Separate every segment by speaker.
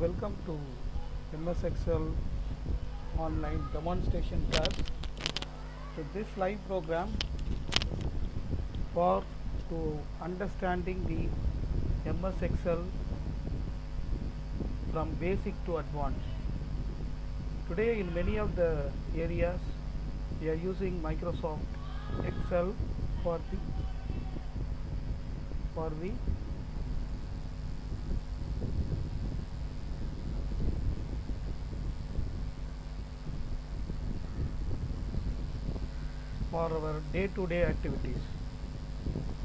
Speaker 1: Welcome to MS Excel online demonstration class. So this live program for to understanding the MS Excel from basic to advanced. Today in many of the areas we are using Microsoft Excel for the for our day-to-day activities.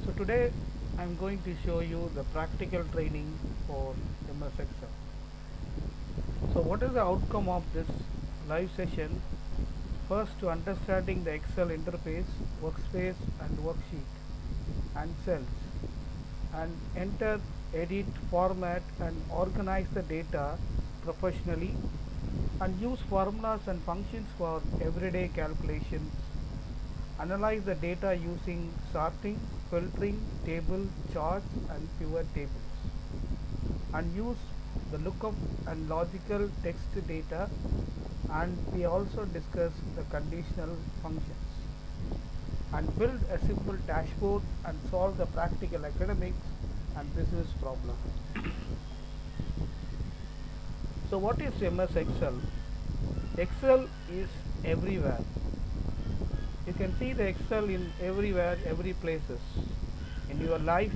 Speaker 1: So today I am going to show you the practical training for MS Excel. So what is the outcome of this live session? First, to understanding the Excel interface, workspace and worksheet and cells, and enter, edit, format and organize the data professionally, and use formulas and functions for everyday calculations. Analyze the data using sorting, filtering, table, charts and pivot tables, and use the lookup and logical text data, and we also discuss the conditional functions, and build a simple dashboard and solve the practical academics and business problem. So what is MS Excel? Excel is everywhere. You can see the Excel in everywhere, every places. In your life,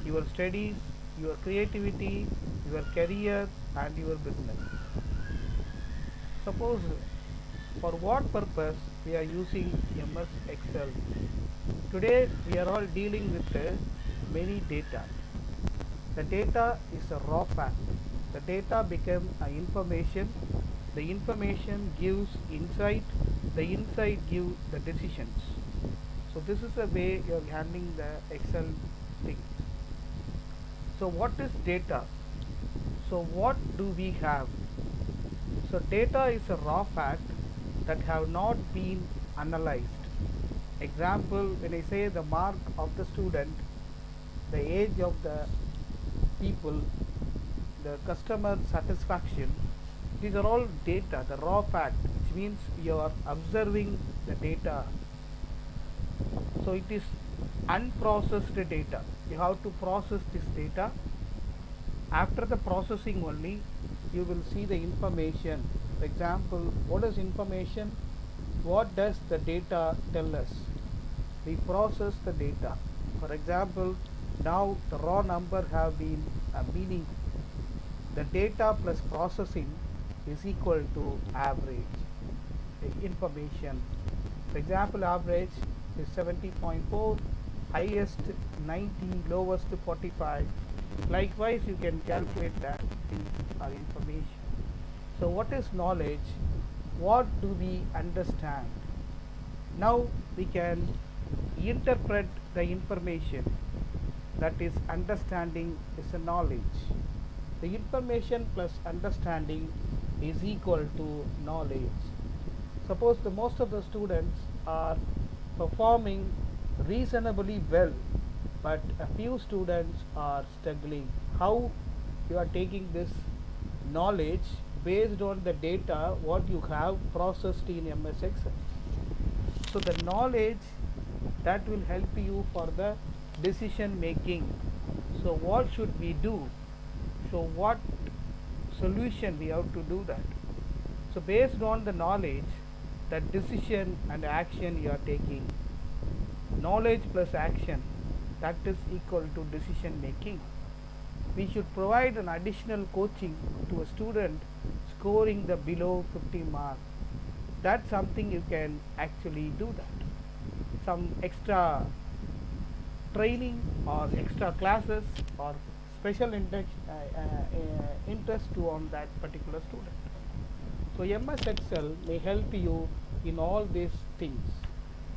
Speaker 1: your studies, your creativity, your career and your business. Suppose for what purpose we are using MS Excel? Today we are all dealing with many data. The data is a raw fact. The data become information. The information gives insight. The insight gives the decisions. So this is the way you are handling the Excel things. So what is data? So what do we have? So data is a raw fact that have not been analyzed. Example, when I say the mark of the student, the age of the people, the customer satisfaction, these are all data, the raw fact, which means you are observing the data. So it is unprocessed data. You have to process this data. After the processing only, you will see the information. For example, what is information? What does the data tell us? We process the data. For example, now the raw number have been a meaning. The data plus processing is equal to average information. For example, average is 70.4, highest 90, lowest 45. Likewise, you can calculate that in our information. So what is knowledge? What do we understand? Now we can interpret the information. That is, understanding is a knowledge. The information plus understanding is equal to knowledge. Suppose the most of the students are performing reasonably well, but a few students are struggling. How you are taking this knowledge based on the data what you have processed in MS Excel? So the knowledge that will help you for the decision making. So what should we do? So what solution we have to do that? So based on the knowledge, the decision and action you are taking. Knowledge plus action, that is equal to decision making. We should provide an additional coaching to a student scoring the below 50 mark. That's something you can actually do that. Some extra training or extra classes or special interest to on that particular student. So MS Excel may help you in all these things: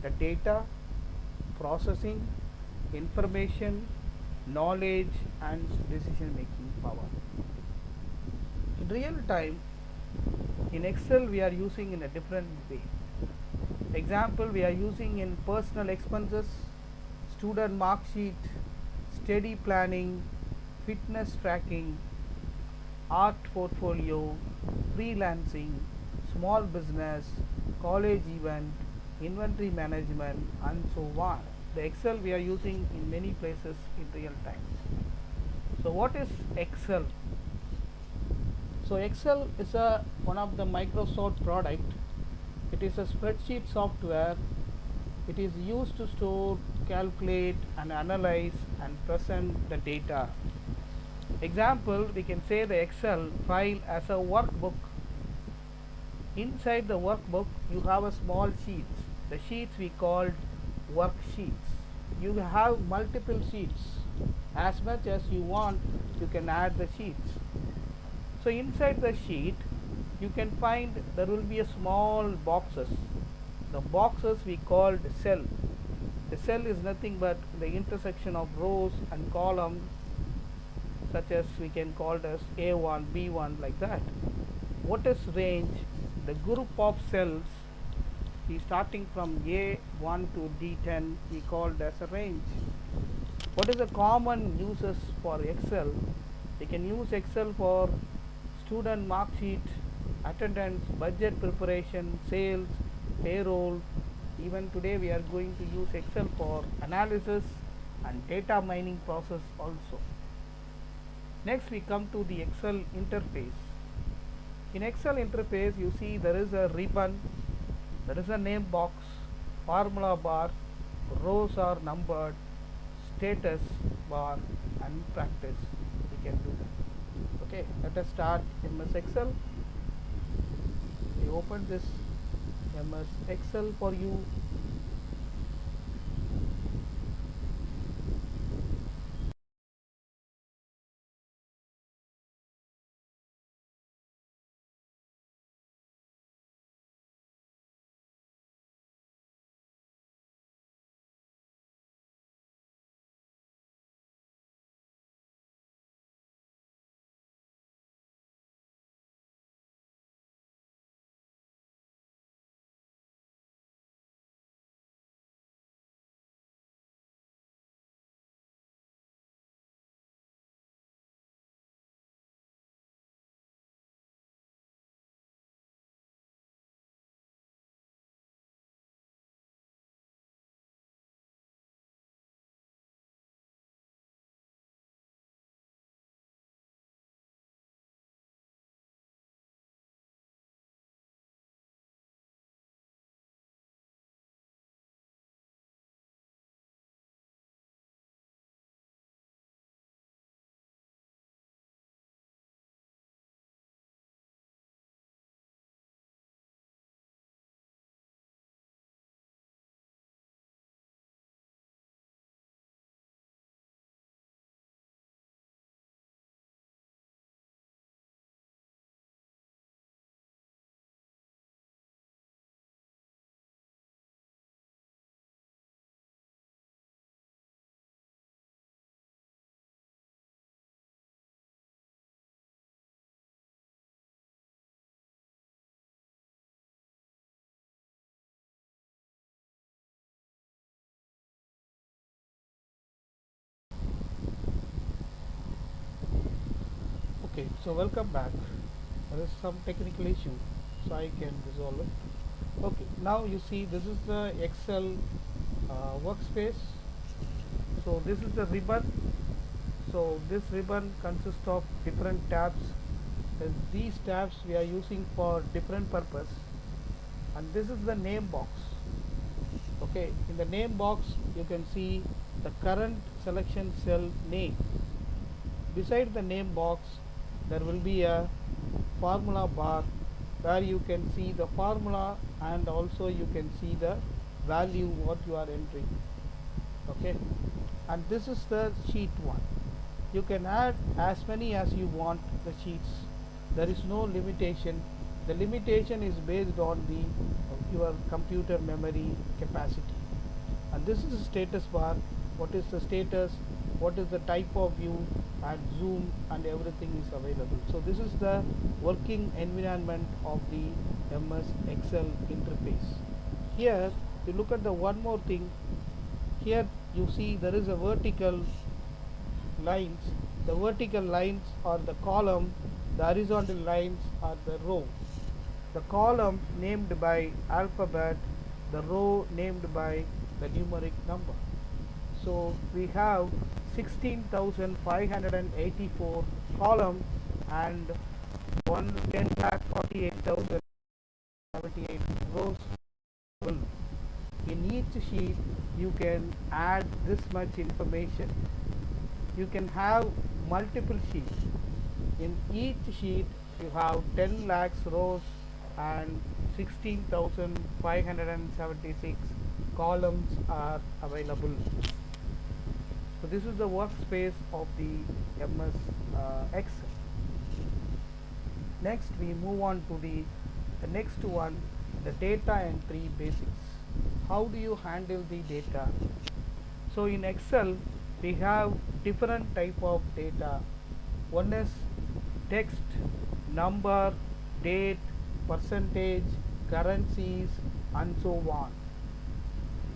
Speaker 1: the data, processing, information, knowledge and decision making power. In real time, in Excel we are using in a different way. Example, we are using in personal expenses, student mark sheet, study planning, fitness tracking, art portfolio, freelancing, small business, college event, inventory management, and so on. The Excel we are using in many places in real time. So what is Excel? So Excel is one of the Microsoft product. It is a spreadsheet software. It is used to store, calculate, and analyze and present the data. Example, we can say the Excel file as a workbook. Inside the workbook, you have a small sheets. The sheets we called worksheets. You have multiple sheets. As much as you want, you can add the sheets. So inside the sheet, you can find there will be a small boxes. The boxes we called cell. The cell is nothing but the intersection of rows and columns, such as we can call it as A1, B1, like that. What is range? The group of cells is starting from A1 to D10, we called as a range. What is the common uses for Excel? We can use Excel for student mark sheet, attendance, budget preparation, sales, payroll. Even today we are going to use Excel for analysis and data mining process also. Next we come to the Excel interface. In Excel interface, you see there is a ribbon, there is a name box, formula bar, rows are numbered, status bar, and practice. We can do that. Okay, let us start MS Excel. We open this MS Excel for you. Okay, so welcome back. There is some technical issue, so I can resolve it. Okay, now you see this is the Excel workspace. So this is the ribbon. So this ribbon consists of different tabs. These tabs we are using for different purpose, and this is the name box. Okay, in the name box you can see the current selection cell name. Beside the name box there will be a formula bar where you can see the formula, and also you can see the value what you are entering. Okay, and this is the sheet 1. You can add as many as you want the sheets. There is no limitation. The limitation is based on your computer memory capacity. And this is the status bar. What is the status, what is the type of view, and zoom, and everything is available. So this is the working environment of the MS Excel interface. Here you look at the one more thing. Here you see there is a vertical lines. The vertical lines are the column The horizontal lines are the row. The column named by alphabet, the row named by the numeric number. So we have 16,584 column and 1,10,48,078 rows. In each sheet you can add this much information. You can have multiple sheets. In each sheet you have 10 lakhs rows and 16,576 columns are available. So this is the workspace of the MS Excel. Next we move on to the next one, the data entry basics. How do you handle the data? So in Excel we have different type of data. One is text, number, date, percentage, currencies and so on.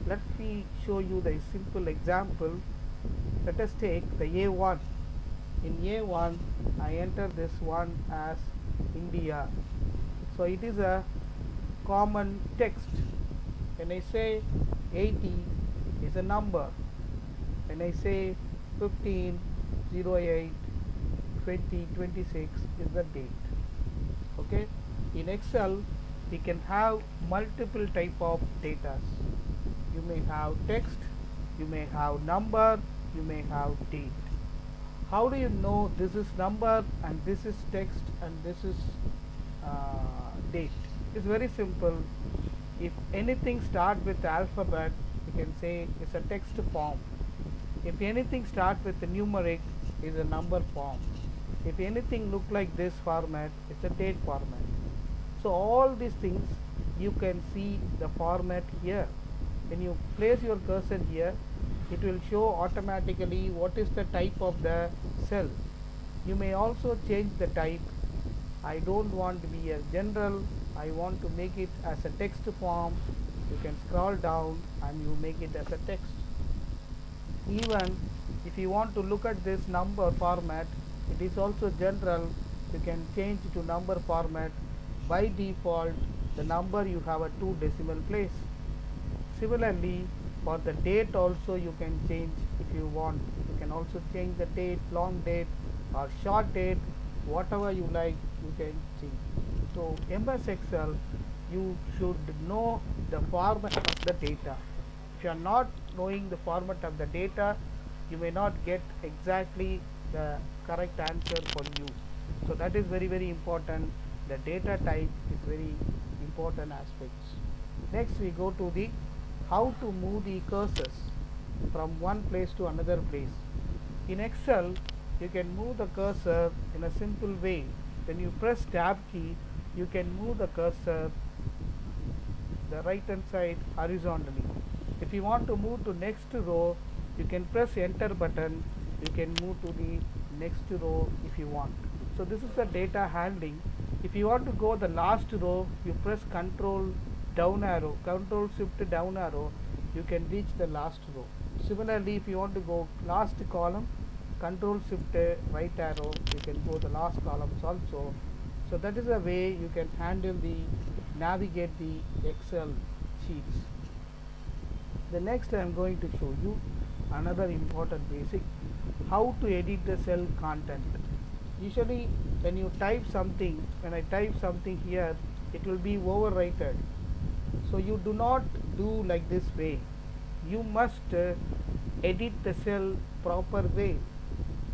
Speaker 1: Let me show you the simple example. Let us take the A1. In A1 I enter this one as India. So it is a common text. When I say 80 is a number. When I say 15, 08, 20, 26 is the date. Okay. In Excel we can have multiple type of data. You may have text, you may have number, you may have date. How do you know this is number and this is text and this is date? It's very simple. If anything start with alphabet, you can say it's a text form. If anything start with the numeric, is a number form. If anything look like this format, it's a date format. So all these things you can see the format here. When you place your cursor here, it will show automatically what is the type of the cell. You may also change the type. I don't want to be a general, I want to make it as a text form. You can scroll down and you make it as a text. Even if you want to look at this number format, it is also general. You can change to number format. By default the number you have a 2 decimal place. Similarly for the date also you can change if you want. You can also change the date, long date or short date, whatever you like you can change. So MS Excel, you should know the format of the data. If you are not knowing the format of the data, you may not get exactly the correct answer for you. So that is very important. The data type is very important aspects. Next we go to the how to move the cursors from one place to another place. In Excel you can move the cursor in a simple way. When you press tab key, you can move the cursor the right hand side horizontally. If you want to move to next row, you can press enter button. You can move to the next row if you want. So this is the data handling. If you want to go the last row, you press control down arrow, control shift down arrow, you can reach the last row. Similarly, if you want to go last column, control shift right arrow, you can go the last columns also. So that is a way you can handle the navigate the Excel sheets. The next I am going to show you another important basic, how to edit the cell content. Usually when you type something, when I type something here, it will be overwritten. So you do not do like this way. You must edit the cell proper way.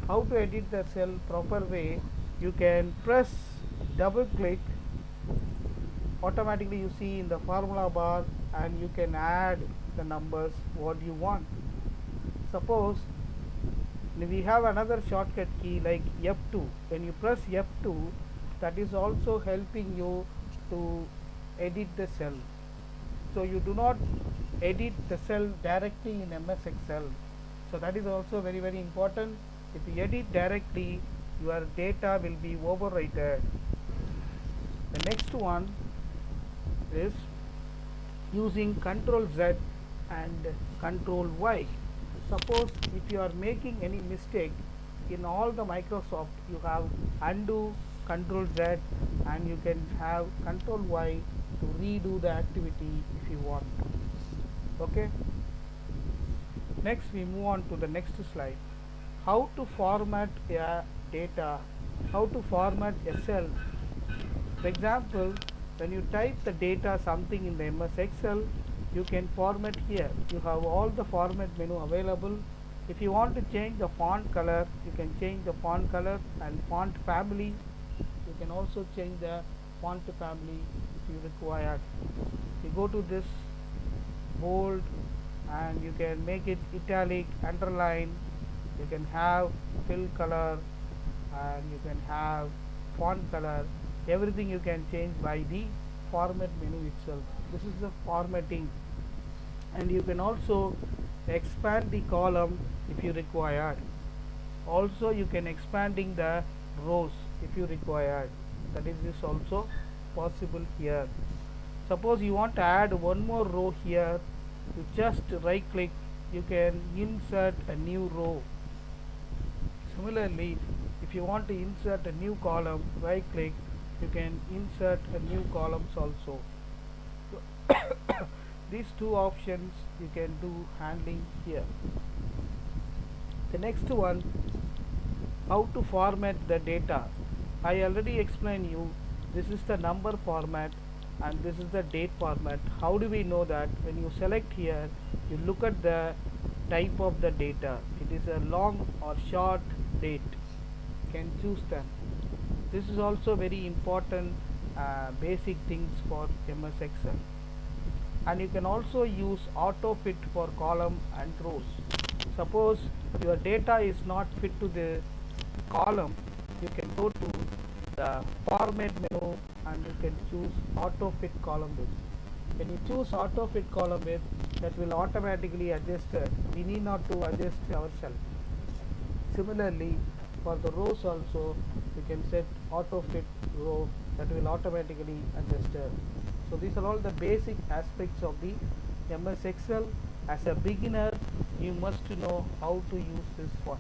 Speaker 1: How to edit the cell proper way? You can press double click, automatically you see in the formula bar, and you can add the numbers what you want. Suppose we have another shortcut key like F2. When you press F2, that is also helping you to edit the cell. So you do not edit the cell directly in MS Excel. So that is also very important. If you edit directly, your data will be overwritten. The next one is using Ctrl Z and Ctrl Y. Suppose if you are making any mistake, in all the Microsoft you have undo Control Z, and you can have Control Y to redo the activity if you want. Okay. Next we move on to the next slide. How to format a data, how to format a cell. For example, when you type the data something in the MS Excel, you can format here. You have all the format menu available. If you want to change the font color, you can change the font color and font family. You can also change the font family if you require. You go to this bold and you can make it italic, underline. You can have fill color and you can have font color. Everything you can change by the format menu itself. This is the formatting, and you can also expand the column if you require. Also you can expanding the rows if you require. That is also possible here. Suppose you want to add one more row here, you just right click, you can insert a new row. Similarly, if you want to insert a new column, right click, you can insert a new columns also. So these two options you can do handling here. The next one, how to format the data. I already explained you, this is the number format and this is the date format. How do we know that? When you select here, you look at the type of the data. It is a long or short date. You can choose them. This is also very important basic things for MS Excel. And you can also use auto fit for column and rows. Suppose your data is not fit to the column, you can go to the format menu and you can choose auto fit column width. When you choose auto fit column width, that will automatically adjust it. We need not to adjust ourselves. Similarly, for the rows also, you can set auto fit row, that will automatically adjust it. So these are all the basic aspects of the MS Excel. As a beginner, you must know how to use this one.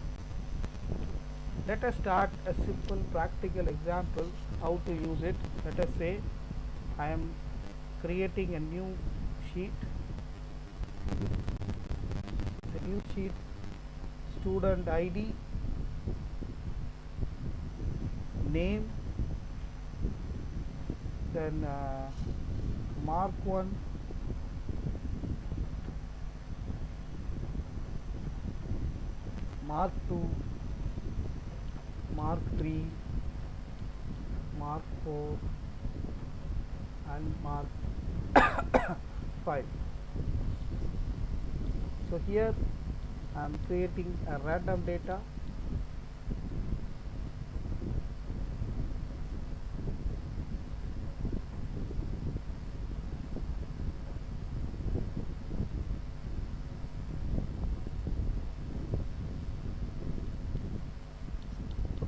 Speaker 1: Let us start a simple practical example how to use it. Let us say I am creating a new sheet. The new sheet, student ID, name, then mark 1, mark 2, mark 3, mark 4 and mark 5. So here I am creating a random data.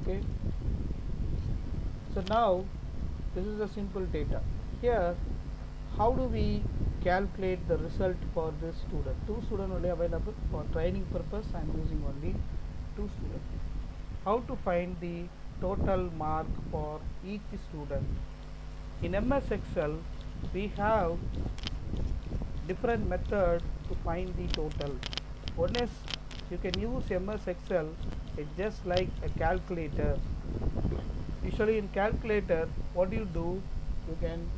Speaker 1: Okay. So now this is a simple data. Here, how do we calculate the result for this student? 2 students only available for training purpose. I am using only 2 students. How to find the total mark for each student? In MS Excel, we have different method to find the total. One is you can use MS Excel. It's just like a calculator. Usually in calculator, what do? You can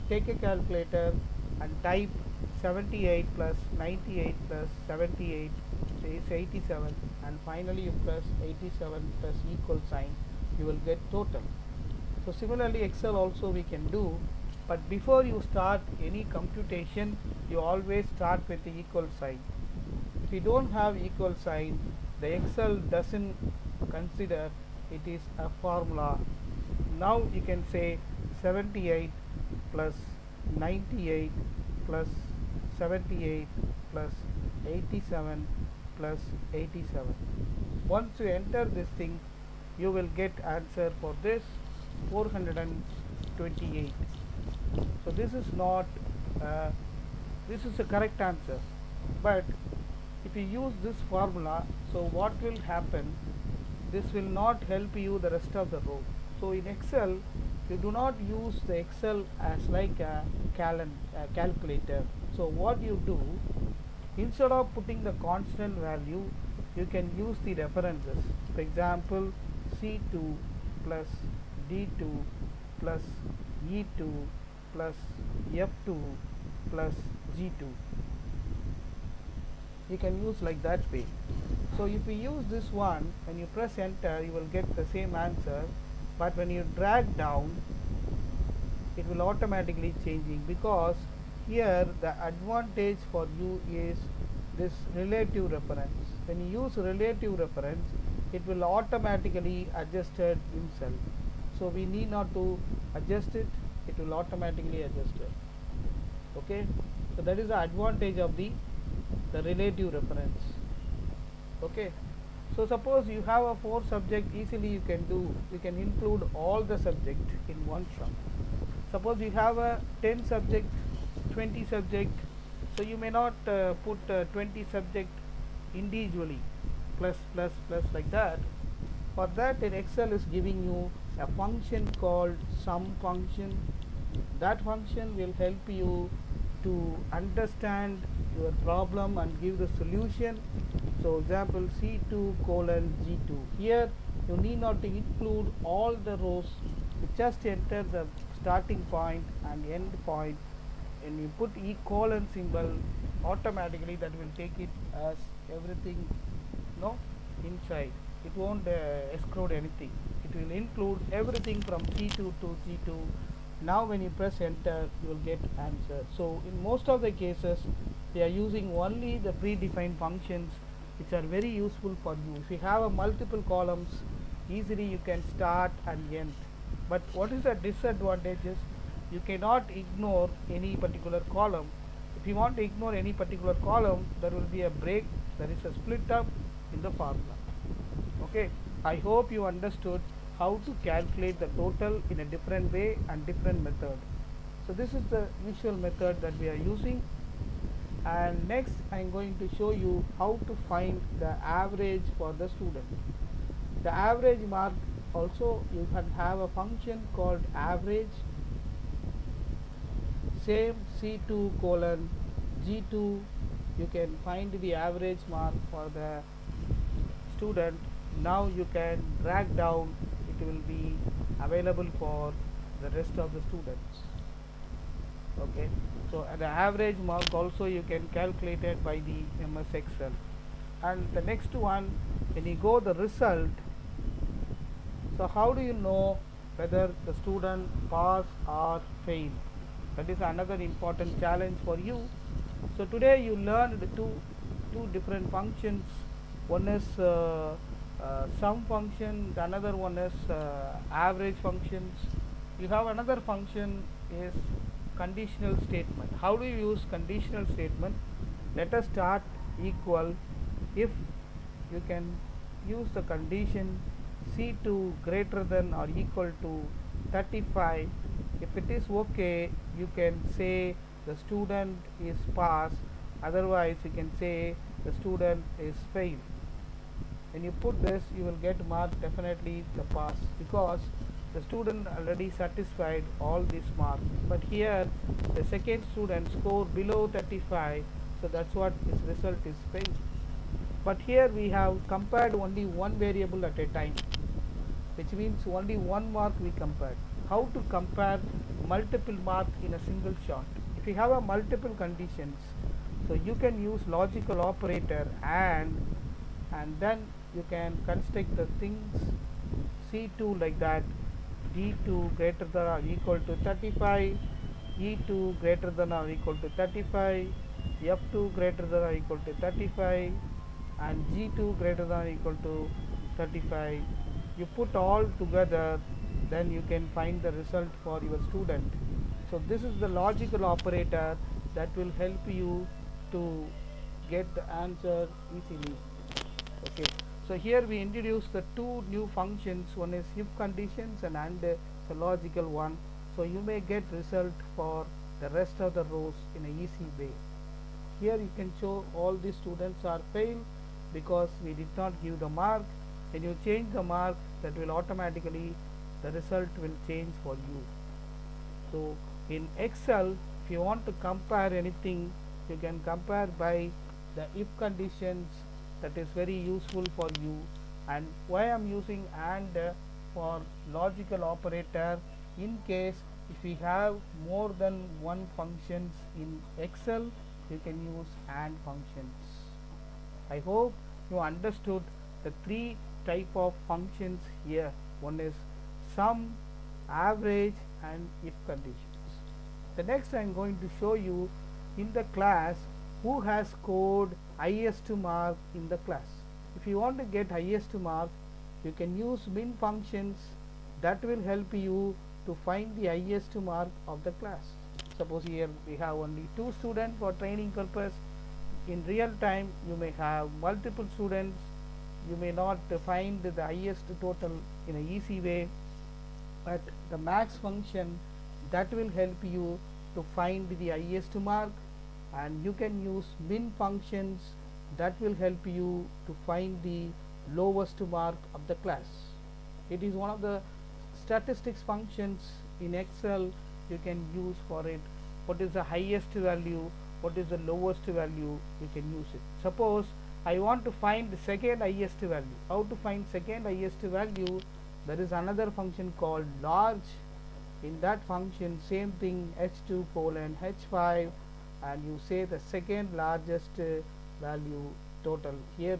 Speaker 1: take a calculator and type 78 plus 98 plus 78 is 87, and finally you press 87 plus equal sign, you will get total. So similarly Excel also we can do, but before you start any computation, you always start with the equal sign. If you don't have equal sign, the Excel doesn't consider it is a formula. Now you can say 78 plus 98 plus 78 plus 87 plus 87. Once you enter this thing, you will get answer for this 428. So this is not this is a correct answer, but if you use this formula, so what will happen, this will not help you the rest of the row. So in Excel, you do not use the Excel as like a calculator. So what you do, instead of putting the constant value, you can use the references. For example, C2 plus D2 plus E2 plus F2 plus G2. You can use like that way. So if you use this one, when you press enter, you will get the same answer, but when you drag down, it will automatically changing, because here the advantage for you is this relative reference. When you use relative reference, it will automatically adjusted himself. So we need not to adjust it, it will automatically adjust it. Okay, so that is the advantage of the relative reference. Okay, so suppose you have a 4 subject, easily you can include all the subject in one shot. Suppose you have a 10 subject, 20 subject, so you may not put 20 subject individually, plus plus plus like that. For that, in Excel is giving you a function called sum function. That function will help you to understand your problem and give the solution. So example, C2 colon G2. Here you need not to include all the rows, you just enter the starting point and end point, and you put E colon symbol, automatically that will take it as everything inside. It won't exclude anything, it will include everything from C2 to G2. Now when you press enter, you will get answer. So in most of the cases, they are using only the predefined functions, which are very useful for you. If you have a multiple columns, easily you can start and end. But what is the disadvantages? You cannot ignore any particular column. If you want to ignore any particular column, there will be a break, there is a split up in the formula. Okay, I hope you understood how to calculate the total in a different way and different method. So this is the usual method that we are using, and next I am going to show you how to find the average for the student. The average mark, also you can have a function called average. Same C2 colon G2, you can find the average mark for the student. Now you can drag down, it will be available for the rest of the students. Okay, so the average mark also you can calculate it by the MS Excel. And the next one, when you go the result, so how do you know whether the student pass or fail? That is another important challenge for you. So today you learned two different functions. One is sum function, the another one is average functions. You have another function is conditional statement. How do you use conditional statement? Let us start equal. If you can use the condition C2 greater than or equal to 35, if it is okay, you can say the student is pass, otherwise you can say the student is fail. When you put this, you will get mark definitely the pass, because the student already satisfied all these marks. But here the second student scored below 35, so that's what his result is fail. But here we have compared only one variable at a time, which means only one mark we compared. How to compare multiple mark in a single shot? If you have a multiple conditions, so you can use logical operator, and then you can construct the things C2 like that, D2 greater than or equal to 35, E2 greater than or equal to 35, F2 greater than or equal to 35, and G2 greater than or equal to 35. You put all together, then you can find the result for your student. So this is the logical operator that will help you to get the answer easily. Okay, so here we introduce the two new functions. One is if conditions and the logical one. So you may get result for the rest of the rows in an easy way. Here you can show all the students are failed because we did not give the mark. When you change the mark, that will automatically the result will change for you. So in Excel, if you want to compare anything, you can compare by the if conditions. That is very useful for you. And why I am using and for logical operator, in case if we have more than one functions in Excel, you can use and functions. I hope you understood the three type of functions here. One is sum, average and if conditions. The next I am going to show you in the class who has scored highest mark in the class. If you want to get highest mark, you can use min functions that will help you to find the highest mark of the class. Suppose here we have only 2 students for training purpose. In real time you may have multiple students, you may not find the highest total in an easy way, but the max function that will help you to find the highest mark, and you can use min functions that will help you to find the lowest mark of the class. It is one of the statistics functions in Excel you can use for it. What is the highest value, what is the lowest value, you can use it. Suppose I want to find the second highest value. How to find second highest value? There is another function called large. In that function, same thing, h2 colon h5, and you say the second largest value total. Here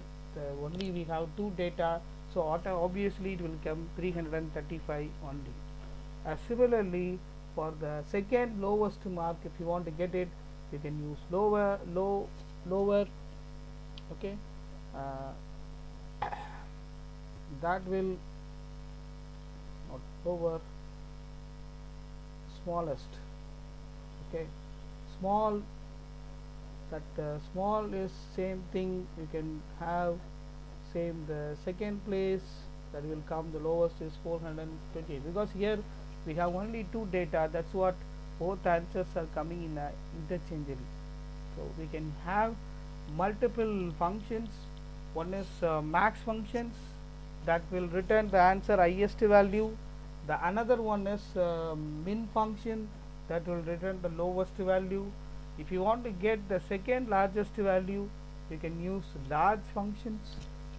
Speaker 1: only we have 2 data, so obviously it will come 335 only. Similarly, for the second lowest mark, if you want to get it, you can use lower, okay, that will not lower, smallest, okay, small, that small is same thing, you can have same the second place, that will come, the lowest is 428, because here we have only 2 data, that's what both answers are coming in interchangeably. So we can have multiple functions. One is max functions that will return the answer highest value. The another one is min function that will return the lowest value. If you want to get the second largest value, you can use large functions.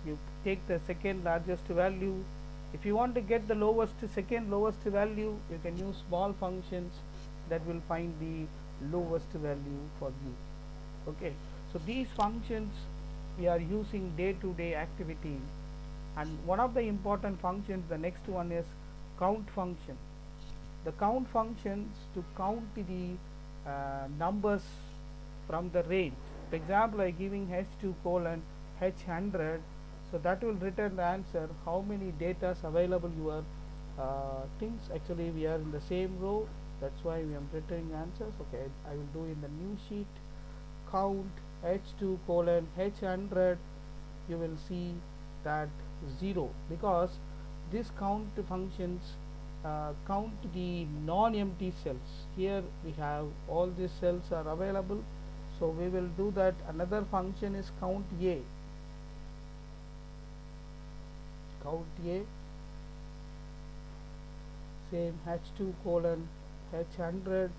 Speaker 1: You take the second largest value. If you want to get the second lowest value, you can use small functions that will find the lowest value for you. Okay, so these functions we are using day-to-day activity, and one of the important functions, the next one is count function. The count functions to count the numbers from the range. For example, I giving h2 colon h100, so that will return the answer how many data available your things. Actually we are in the same row, that's why we are returning answers. Okay, I will do in the new sheet, count h2 colon h100, you will see that 0, because this count functions count the non-empty cells. Here we have all these cells are available, so we will do that. Another function is count a, same h2 colon h100,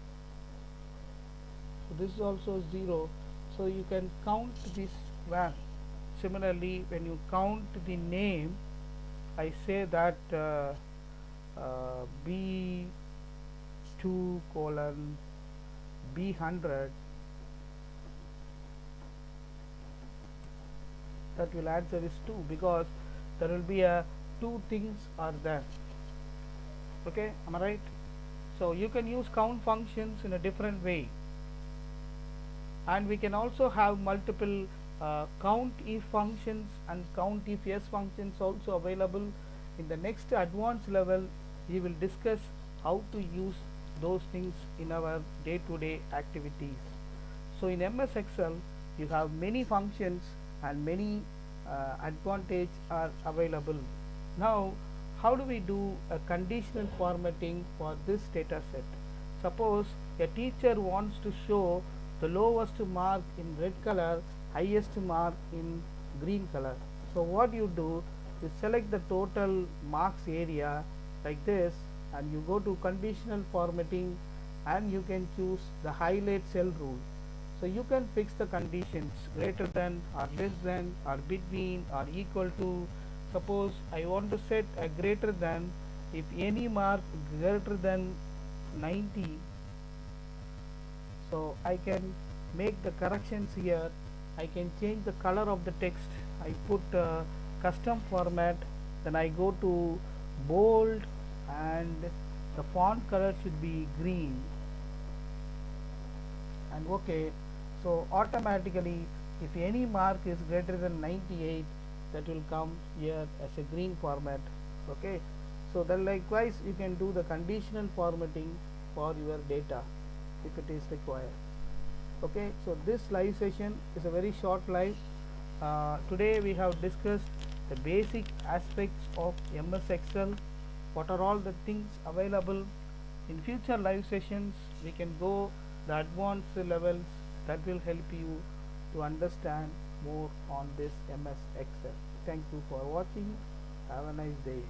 Speaker 1: so this is also 0, so you can count this one. Similarly, when you count the name, I say that b2 colon b100, that will answer is 2, because there will be a 2 things are there. Okay, am I right? So you can use count functions in a different way, and we can also have multiple count if functions and count if yes functions also available. In the next advanced level, we will discuss how to use those things in our day-to-day activities. So in MS Excel, you have many functions and many advantage are available. Now, how do we do a conditional formatting for this data set? Suppose a teacher wants to show the lowest mark in red color, highest mark in green color. So what you do, you select the total marks area like this, and you go to conditional formatting and you can choose the highlight cell rule. So you can fix the conditions greater than or less than or between or equal to. Suppose I want to set a greater than, if any mark greater than 90, so I can make the corrections here. I can change the color of the text. I put custom format, then I go to bold, and the font color should be green, and OK. So automatically, if any mark is greater than 98, that will come here as a green format. OK. So then likewise you can do the conditional formatting for your data if it is required. Okay, so this live session is a very short live. Today we have discussed the basic aspects of MS Excel, what are all the things available. In future live sessions we can go the advanced levels that will help you to understand more on this MS Excel. Thank you for watching. Have a nice day.